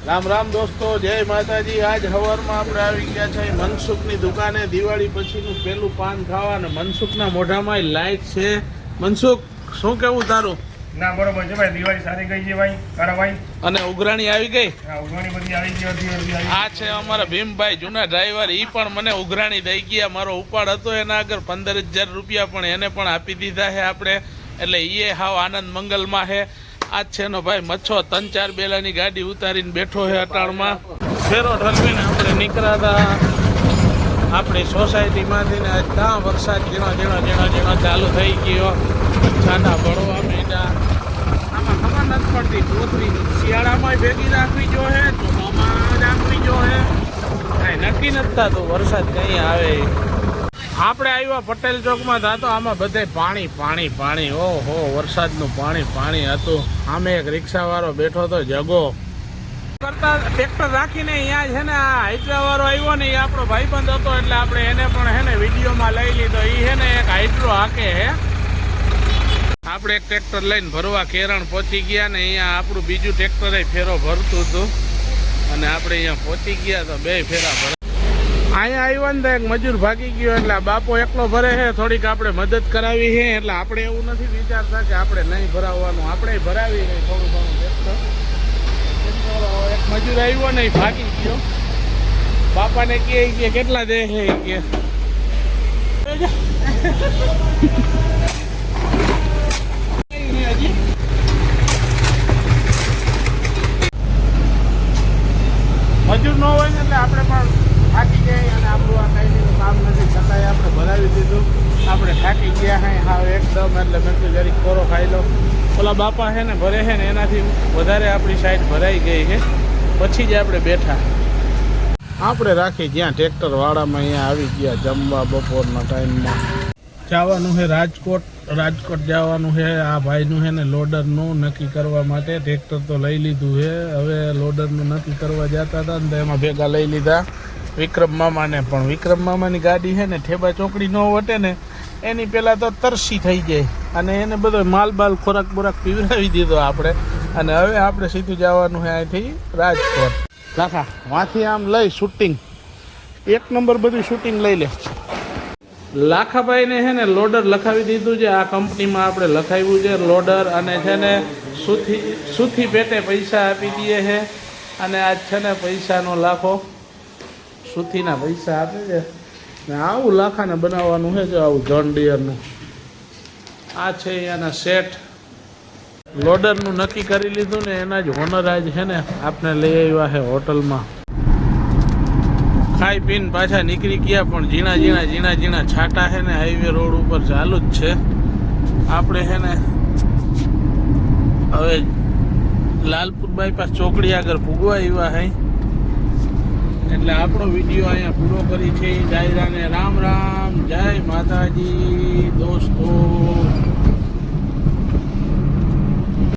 રામ રામ દોસ્તો, જય માતાજી। આજ સવારમાં આપણે આવી ગયા છે મનસુખની દુકાને દિવાળી પછીનું પેલું પાન ખાવા અને મનસુખના મોઢામાં લાઈટ છે। મનસુખ, શું કેવું તારું? ના બરોબર છે ભાઈ, દિવાળી સારી ગઈ છે ભાઈ, તારા ભાઈ? અને ઉઘરાણી આવી ગઈ? હા, ઉઘરાણી બધી આવી ગઈ હતી। આ છે અમારા ભીમભાઈ જૂના ડ્રાઈવર, ઈ પણ મને ઉઘરાણી દઈ ગયા। મારો ઉપાડ હતો એના આગળ 15,000 રૂપિયા પણ એને પણ આપી દીધા છે આપણે, એટલે એ હાવ આનંદ મંગલમાં છે। આજ છે નો ભાઈ મચ્છો 3-4 બેલાની ગાડી ઉતારીને બેઠો છે અટાણમાં। ફેરો ઠલવીને આપણે નીકળ્યા આપણી સોસાયટીમાંથી ને આજ ત્યાં વરસાદ ઝીણો ચાલુ થઈ ગયો, છાંટા પડવા માંડ્યા। આમાં ખબર નથી પડતી કોથળી શિયાળામાં ભેગી રાખવી જોઈએ, ચોમામાં રાખવી જોઈએ, કાંઈ નક્કી નથી થતું વરસાદ કઈ આવે। આપણે આવ્યા પટેલ ચોકમાં થતો, આમાં બધે પાણી। ઓહો, વરસાદનું પાણી હતું। આમે એક રિક્ષાવાળો બેઠો હતો જગો કરતા, ટ્રેક્ટર રાખીને અહીંયા છે ને આ હાઇડ્રા વાળો આવ્યો ને, એ આપણો ભાઈબંધ હતો, એટલે આપણે એને પણ છે ને વિડીયોમાં લઈ લીધો। એ છે ને એક હાઇડ્રો હાકે છે। આપણે એક ટ્રેક્ટર લઈને ભરવા કેરણ પહોંચી ગયા ને અહીંયા આપણું બીજું ટ્રેક્ટર ફેરો ભરતું હતું અને આપણે અહીંયા પહોંચી ગયા તો 2 ફેરા ભરે। અહીંયા આવ્યા ને એક મજૂર ભાગી ગયો, એટલે બાપો એકલો ભરે છે, થોડીક આપણે મદદ કરાવી છે। એટલે આપણે એવું નથી વિચારતા કે આપણે નહીં ભરાવવાનું, આપણે ભરાવી નહીં થોડું ઘણું ટ્રેક્ટર। એક મજૂર આવ્યો ને એ ભાગી ગયો, બાપાને કહે કે કેટલા દે છે કે મજૂર ન હોય ને એટલે આપણે પણ થાકી જાય અને આપણું આ કાંઈનું કામ નથી, છતાંય આપણે ભરાવી દીધું। આપણે થાકી ગયા હે હાવ એકદમ, એટલે મેં તો જરીક કોરો ખાઈ લો। ઓલા બાપા છે ને ભરે છે ને એનાથી વધારે આપણી સાઈડ ભરાઈ ગઈ છે, પછી જ આપણે બેઠા। આપણે રાખી જ્યાં ટ્રેક્ટર વાળામાં અહીંયા આવી ગયા જમવા બપોરના ટાઈમમાં। જવાનું છે રાજકોટ જવાનું છે। આ ભાઈનું છે ને લોડરનું નક્કી કરવા માટે ટ્રેક્ટર તો લઈ લીધું છે, હવે લોડરનું નક્કી કરવા જતા હતા ને તો એમાં ભેગા લઈ લીધા વિક્રમ મામાને। પણ વિક્રમ મામાની ગાડી છે ને ઠેબા ચોકડી ન વટે ને એની પહેલાં તો તરસી થઈ જાય, અને એને બધો માલ ખોરાક પીવડાવી દીધો આપણે, અને હવે આપણે સીધું જવાનું છે અહીંથી રાજકોટ। કાકા વાંથી આમ લઈ શૂટિંગ 1 નંબર બધું શૂટિંગ લઈ લે। લાખાભાઈને છે ને લોડર લખાવી દીધું છે, આ કંપનીમાં આપણે લખાવ્યું છે લોડર, અને છે ને સુથી પેટે પૈસા આપી દઈએ છે, અને આજ છે ને પૈસાનો લાખો સુથીના પૈસા આપે છે ને આવું લાખાને બનાવવાનું છે, જો આવું જોન ડિયરનું। આ છે અહીંયાના સેટ, લોડરનું નક્કી કરી લીધું ને એના જ હોનર આજ છે ને આપણે લઈ આવ્યા છે હોટલમાં। ખાઈ પીને પાછા નીકળી ગયા, પણ ઝીણા છાંટા છે ને હાઈવે રોડ ઉપર ચાલુ જ છે। આપણે છે ને હવે લાલપુર બાયપાસ ચોકડી આગળ પૂગવા આવ્યા છે, એટલે આપણો વિડીયો અહીંયા પૂરો કરી છે। ડાયરાને રામ રામ, જય માતાજી દોસ્તો।